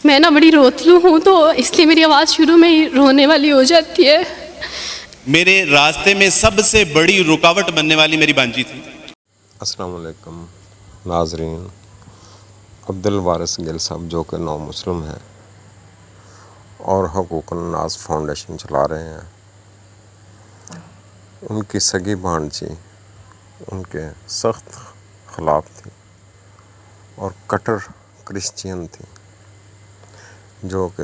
میں نا بڑی روتلو ہوں تو اس لیے میری آواز شروع میں ہی رونے والی ہو جاتی ہے. میرے راستے میں سب سے بڑی رکاوٹ بننے والی میری بانجی تھی. السلام علیکم ناظرین. عبدالوارث گل صاحب جو کہ نو مسلم ہیں اور حقوق الناس فاؤنڈیشن چلا رہے ہیں، ان کی سگی بھانجی ان کے سخت خلاف تھی اور کٹر کرسچین تھی، جو کہ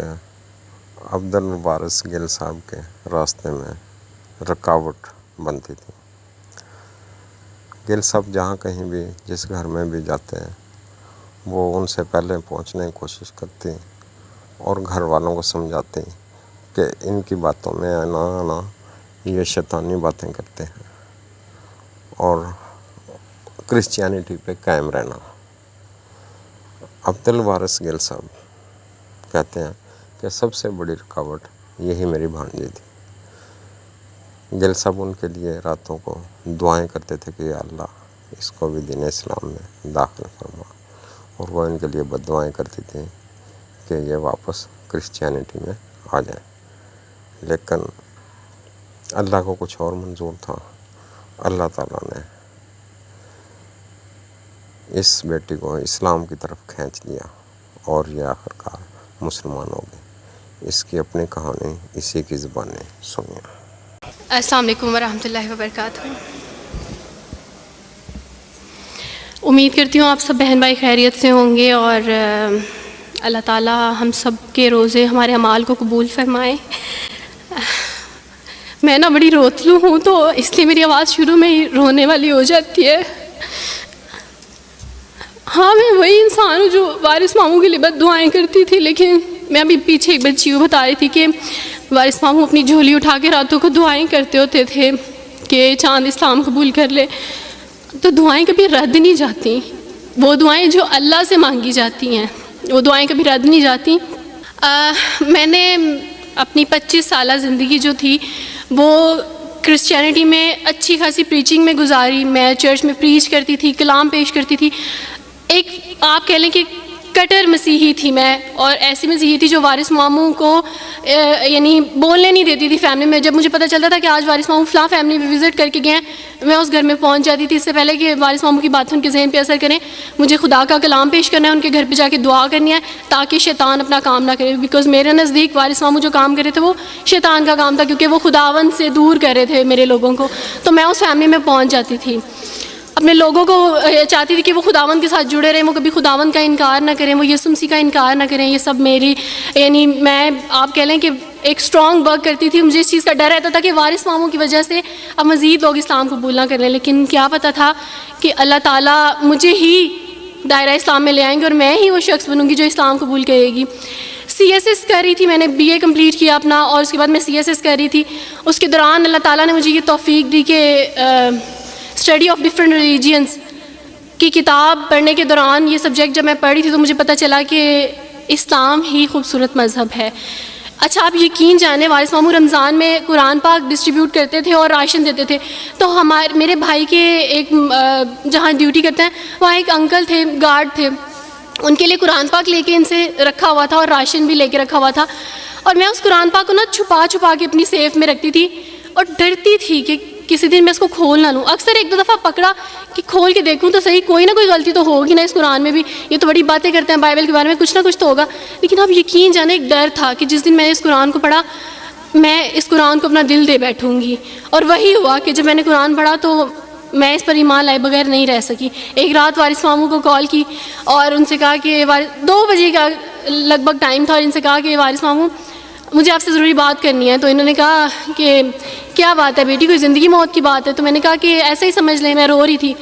عبدالوارث گل صاحب کے راستے میں رکاوٹ بنتی تھی. گل صاحب جہاں کہیں بھی جس گھر میں بھی جاتے ہیں وہ ان سے پہلے پہنچنے کی کوشش کرتی اور گھر والوں کو سمجھاتی کہ ان کی باتوں میں نہ آنا، یہ شیطانی باتیں کرتے ہیں اور کرسچینٹی پہ قائم رہنا. عبدالوارث گل صاحب کہتے ہیں کہ سب سے بڑی رکاوٹ یہی میری بھانجی تھی. گل صاحب ان کے لیے راتوں کو دعائیں کرتے تھے کہ یا اللہ اس کو بھی دین اسلام میں داخل فرما، اور وہ ان کے لیے بد دعائیں کرتی تھیں کہ یہ واپس کرسچینٹی میں آ جائیں. لیکن اللہ کو کچھ اور منظور تھا. اللہ تعالیٰ نے اس بیٹی کو اسلام کی طرف کھینچ لیا اور یہ آخرکار مسلمان ہو گئی. اس کی اپنی کہانی اسی کی زبانیں سنیے. السلام علیکم ورحمۃ اللہ وبرکاتہ. امید کرتی ہوں آپ سب بہن بھائی خیریت سے ہوں گے اور اللہ تعالیٰ ہم سب کے روزے ہمارے اعمال کو قبول فرمائے. میں نا بڑی روتلو ہوں تو اس لیے میری آواز شروع میں ہی رونے والی ہو جاتی ہے. ہاں میں وہی انسان ہوں جو وارث ماموں کے لیے بد دعائیں کرتی تھی، لیکن میں ابھی پیچھے ایک بچی کو بتا رہی تھی کہ وارث ماموں اپنی جھولی اٹھا کے راتوں کو دعائیں کرتے ہوتے تھے کہ چاند اسلام قبول کر لے. تو دعائیں کبھی رد نہیں جاتی. وہ دعائیں جو اللہ سے مانگی جاتی ہیں وہ دعائیں کبھی رد نہیں جاتی. میں نے اپنی 25 سالہ زندگی جو تھی وہ کرسچینٹی میں اچھی خاصی پریچنگ میں گزاری. میں چرچ میں پریچ کرتی تھی، کلام پیش کرتی تھی. ایک آپ کہہ لیں کہ کٹر مسیحی تھی میں، اور ایسی مسیحی تھی جو وارث ماموں کو یعنی بولنے نہیں دیتی تھی فیملی میں. جب مجھے پتہ چلتا تھا کہ آج وارث ماموں فلاں فیملی میں وزٹ کر کے گئے ہیں، میں اس گھر میں پہنچ جاتی تھی. اس سے پہلے کہ وارث ماموں کی باتیں ان کے ذہن پہ اثر کریں، مجھے خدا کا کلام پیش کرنا ہے، ان کے گھر پہ جا کے دعا کرنی ہے تاکہ شیطان اپنا کام نہ کرے. بیکاز میرے نزدیک وارث ماموں جو کام کر رہے تھے وہ شیطان کا کام تھا، کیونکہ وہ خداوند سے دور کر رہے تھے میرے لوگوں کو. تو میں اس فیملی میں پہنچ جاتی تھی، اپنے لوگوں کو چاہتی تھی کہ وہ خداوند کے ساتھ جڑے رہیں، وہ کبھی خداوند کا انکار نہ کریں، وہ یسوع مسیح کا انکار نہ کریں. یہ سب میری یعنی میں آپ کہہ لیں کہ ایک اسٹرانگ ورک کرتی تھی. مجھے اس چیز کا ڈر رہتا تھا کہ وارث ماموں کی وجہ سے اب مزید لوگ اسلام قبول نہ کر لیں. لیکن کیا پتہ تھا کہ اللہ تعالیٰ مجھے ہی دائرہ اسلام میں لے آئیں گے اور میں ہی وہ شخص بنوں گی جو اسلام قبول کرے گی. CSS کر رہی تھی، میں نے BA کمپلیٹ کیا اپنا، اور اس کے بعد میں CSS کر رہی تھی. اس کے دوران اللہ تعالیٰ نے مجھے یہ توفیق دی کہ اسٹڈی آف ڈفرینٹ ریلیجنس کی کتاب پڑھنے کے دوران یہ سبجیکٹ جب میں پڑھ رہی تھی تو مجھے پتہ چلا کہ اسلام ہی خوبصورت مذہب ہے. اچھا آپ یقین جانیں وارث ماموں رمضان میں قرآن پاک ڈسٹریبیوٹ کرتے تھے اور راشن دیتے تھے. تو میرے بھائی کے ایک جہاں ڈیوٹی کرتے ہیں وہاں ایک انکل تھے، گارڈ تھے، ان کے لیے قرآن پاک لے کے ان سے رکھا ہوا تھا اور راشن بھی لے کے رکھا ہوا تھا. اور میں اس قرآن پاک کو نا چھپا کے اپنی سیف میں رکھتی تھی اور ڈرتی تھی کہ کسی دن میں اس کو کھول نہ لوں. اکثر ایک دو دفعہ پکڑا کہ کھول کے دیکھوں تو صحیح، کوئی نہ کوئی غلطی تو ہوگی نا اس قرآن میں بھی، یہ تو بڑی باتیں کرتے ہیں بائبل کے بارے میں، کچھ نہ کچھ تو ہوگا. لیکن اب یقین جانے ایک ڈر تھا کہ جس دن میں نے اس قرآن کو پڑھا میں اس قرآن کو اپنا دل دے بیٹھوں گی. اور وہی ہوا کہ جب میں نے قرآن پڑھا تو میں اس پر ایمان لائے بغیر نہیں رہ سکی. ایک رات وارث ماموں کو کال کی اور ان سے کہا کہ 2 بجے کا لگ بھگ ٹائم تھا، اور ان سے کہا کہ وارث ماموں مجھے آپ سے ضروری بات کرنی ہے. تو انہوں نے کہا کہ کیا بات ہے بیٹی، کوئی زندگی موت کی بات ہے؟ تو میں نے کہا کہ ایسا ہی سمجھ لیں، میں رو رہی تھی.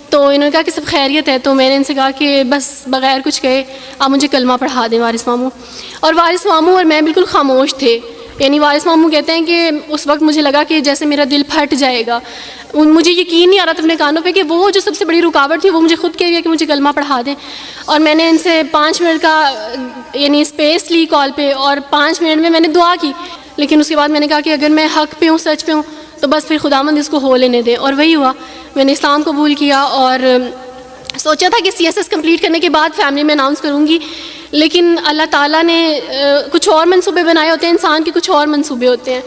تو انہوں نے کہا کہ سب خیریت ہے. تو میں نے ان سے کہا کہ بس بغیر کچھ کہے آپ مجھے کلمہ پڑھا دیں وارث ماموں. اور وارث ماموں اور میں بالکل خاموش تھے. یعنی وارث ماموں کہتے ہیں کہ اس وقت مجھے لگا کہ جیسے میرا دل پھٹ جائے گا. مجھے یقین نہیں آ رہا تھا اپنے کانوں پہ کہ وہ جو سب سے بڑی رکاوٹ تھی وہ مجھے خود کہہ گیا کہ مجھے کلمہ پڑھا دیں. اور میں نے ان سے 5 منٹ کا یعنی اسپیس لی کال پہ، اور 5 منٹ میں نے دعا کی. لیکن اس کے بعد میں نے کہا کہ اگر میں حق پہ ہوں، سچ پہ ہوں، تو بس پھر خداوند اس کو ہو لینے دے. اور وہی ہوا، میں نے اسلام قبول کیا. اور سوچا تھا کہ CSS کمپلیٹ کرنے کے بعد فیملی میں اناؤنس کروں گی، لیکن اللہ تعالیٰ نے کچھ اور منصوبے بنائے ہوتے ہیں، انسان کے کچھ اور منصوبے ہوتے ہیں.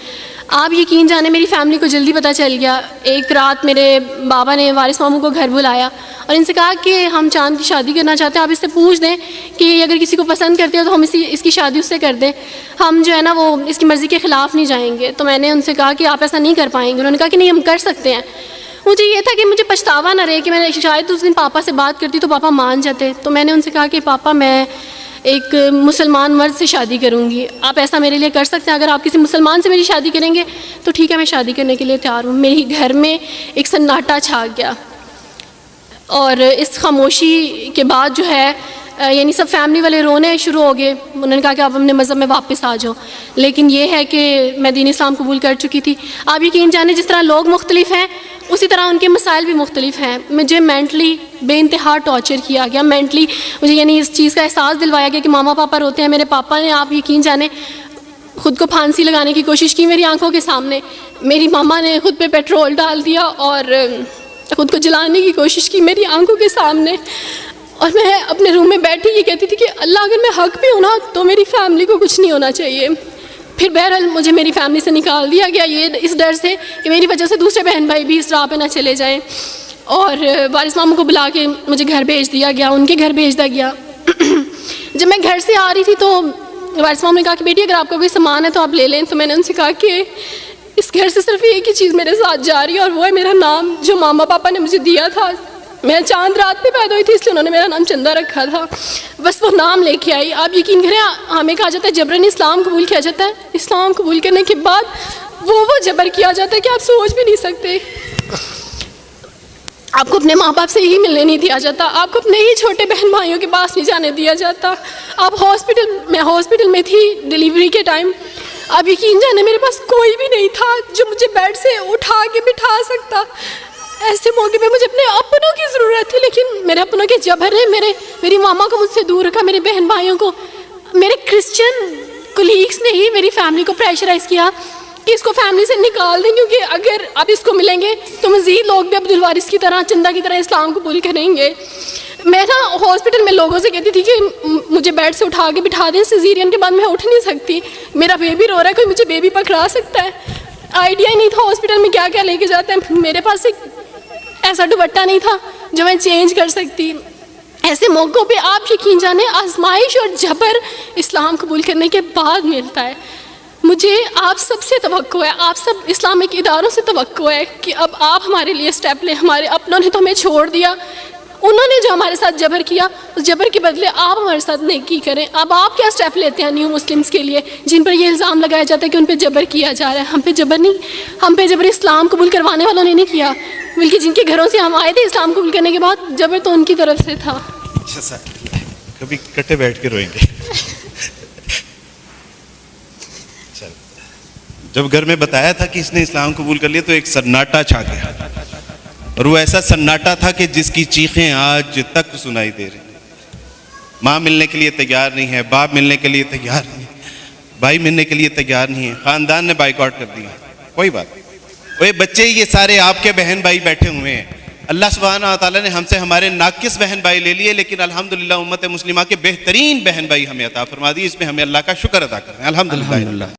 آپ یقین جانیں میری فیملی کو جلدی پتہ چل گیا. ایک رات میرے بابا نے وارث ماموں کو گھر بلایا اور ان سے کہا کہ ہم چاند کی شادی کرنا چاہتے ہیں، آپ اس سے پوچھ دیں کہ اگر کسی کو پسند کرتے ہو تو ہم اس کی شادی اس سے کر دیں، ہم جو ہے نا وہ اس کی مرضی کے خلاف نہیں جائیں گے. تو میں نے ان سے کہا کہ آپ ایسا نہیں کر پائیں گے. انہوں نے کہا کہ نہیں ہم کر سکتے ہیں. مجھے یہ تھا کہ مجھے پچھتاوا نہ رہے کہ میں نے شاید اس دن پاپا سے بات کرتی تو پاپا مان جاتے. تو میں نے ان سے کہا کہ پاپا میں ایک مسلمان مرد سے شادی کروں گی، آپ ایسا میرے لیے کر سکتے ہیں؟ اگر آپ کسی مسلمان سے میری شادی کریں گے تو ٹھیک ہے، میں شادی کرنے کے لیے تیار ہوں. میرے گھر میں ایک سناٹا چھا گیا اور اس خاموشی کے بعد جو ہے یعنی سب فیملی والے رونے شروع ہو گئے. انہوں نے کہا کہ آپ اپنے مذہب میں واپس آ جاؤ. لیکن یہ ہے کہ میں دین اسلام قبول کر چکی تھی. آپ یقین جانیں جس طرح لوگ مختلف ہیں اسی طرح ان کے مسائل بھی مختلف ہیں. مجھے مینٹلی بے انتہا ٹارچر کیا گیا. مینٹلی مجھے یعنی اس چیز کا احساس دلوایا گیا کہ ماما پاپا روتے ہیں. میرے پاپا نے آپ یقین جانیں خود کو پھانسی لگانے کی کوشش کی میری آنکھوں کے سامنے. میری ماما نے خود پہ پیٹرول ڈال دیا اور خود کو جلانے کی کوشش کی میری آنکھوں کے سامنے. اور میں اپنے روم میں بیٹھی یہ کہتی تھی کہ اللہ اگر میں حق پہ ہوں نا تو میری فیملی کو کچھ نہیں ہونا چاہیے. پھر بہرحال مجھے میری فیملی سے نکال دیا گیا یہ اس ڈر سے کہ میری وجہ سے دوسرے بہن بھائی بھی اس راہ پہ نہ چلے جائیں. اور وارث ماموں کو بلا کے مجھے گھر بھیج دیا گیا، ان کے گھر بھیج دیا گیا. جب میں گھر سے آ رہی تھی تو وارث ماموں نے کہا کہ بیٹی اگر آپ کا کوئی سامان ہے تو آپ لے لیں. تو میں نے ان سے کہا کہ اس گھر سے صرف ایک ہی چیز میرے ساتھ جا رہی ہے اور وہ ہے میرا نام جو ماما پاپا نے مجھے دیا تھا. میں چاند رات پہ پیدا ہوئی تھی اس لیے انہوں نے میرا نام چندہ رکھا تھا. بس وہ نام لے کے آئی. آپ یقین کریں ہمیں کہا جاتا ہے جبراً اسلام قبول کیا جاتا ہے. اسلام قبول کرنے کے بعد وہ جبر کیا جاتا ہے کہ آپ سوچ بھی نہیں سکتے. آپ کو اپنے ماں باپ سے ہی ملنے نہیں دیا جاتا، آپ کو اپنے ہی چھوٹے بہن بھائیوں کے پاس نہیں جانے دیا جاتا. آپ ہاسپٹل میں تھی ڈیلیوری کے ٹائم. آپ یقین جانے میرے پاس کوئی بھی نہیں تھا جو مجھے بیڈ سے اٹھا کے بٹھا سکتا. ایسے موقع پہ مجھے اپنے اپنوں کی ضرورت تھی، لیکن میرے اپنوں کے جبر نے میری ماما کو مجھ سے دور رکھا. میرے بہن بھائیوں کو میرے کرسچن کولیگس نے ہی میری فیملی کو پریشرائز کیا کہ اس کو فیملی سے نکال دیں، کیونکہ اگر آپ اس کو ملیں گے تو مزید لوگ بھی عبدالوارث کی طرح چندہ کی طرح اسلام قبول کریں گے. میں نا ہاسپٹل میں لوگوں سے کہتی تھی کہ مجھے بیڈ سے اٹھا کے بٹھا دیں، سیزیرین کے بعد میں اٹھ نہیں سکتی، میرا بیبی رو رہا ہے، کوئی مجھے بیبی پکڑا سکتا ہے. آئیڈیا ہی نہیں تھا ہاسپٹل میں کیا کیا لے کے جاتے ہیں. میرے پاس ایک ایسا دوپٹہ نہیں تھا جو میں چینج کر سکتی. ایسے موقعوں پہ آپ یقین جانیں آزمائش اور جبر اسلام قبول کرنے کے بعد ملتا ہے. مجھے آپ سب سے توقع ہے، آپ سب اسلامک اداروں سے توقع ہے کہ اب آپ ہمارے لیے سٹیپ لیں. ہمارے اپنوں نے تو ہمیں چھوڑ دیا، انہوں نے جو ہمارے ساتھ جبر کیا اس جبر کے بدلے آپ ہمارے ساتھ نیکی کریں. اب آپ کیا سٹیپ لیتے ہیں نیو مسلمس کے لیے جن پر یہ الزام لگایا جاتا ہے کہ ان پہ جبر کیا جا رہا ہے؟ ہم پہ جبر نہیں، ہم پہ جبر اسلام قبول کروانے والوں نے نہیں کیا، بلکہ جن کے گھروں سے ہم آئے تھے اسلام قبول کرنے کے بعد جبر تو ان کی طرف سے تھا. اچھا سر کبھی کٹے بیٹھ کے روئیں گے. جب گھر میں بتایا تھا کہ اس نے اسلام قبول کر لیا تو ایک سناٹا چھا گیا، اور وہ ایسا سناٹا تھا کہ جس کی چیخیں آج تک سنائی دے رہی. ماں ملنے کے لیے تیار نہیں ہے، باپ ملنے کے لیے تیار نہیں ہے، بھائی ملنے کے لیے تیار نہیں ہے، خاندان نے بائیکاٹ کر دیا. کوئی بات نہیں، وہ بچے یہ سارے آپ کے بہن بھائی بیٹھے ہوئے ہیں. اللہ سبحانہ و تعالیٰ نے ہم سے ہمارے ناقص بہن بھائی لے لیے، لیکن الحمدللہ امت مسلمہ کے بہترین بہن بھائی ہمیں عطا فرما دی. اس میں ہمیں اللہ کا شکر ادا کرنا ہے. الحمدللہ.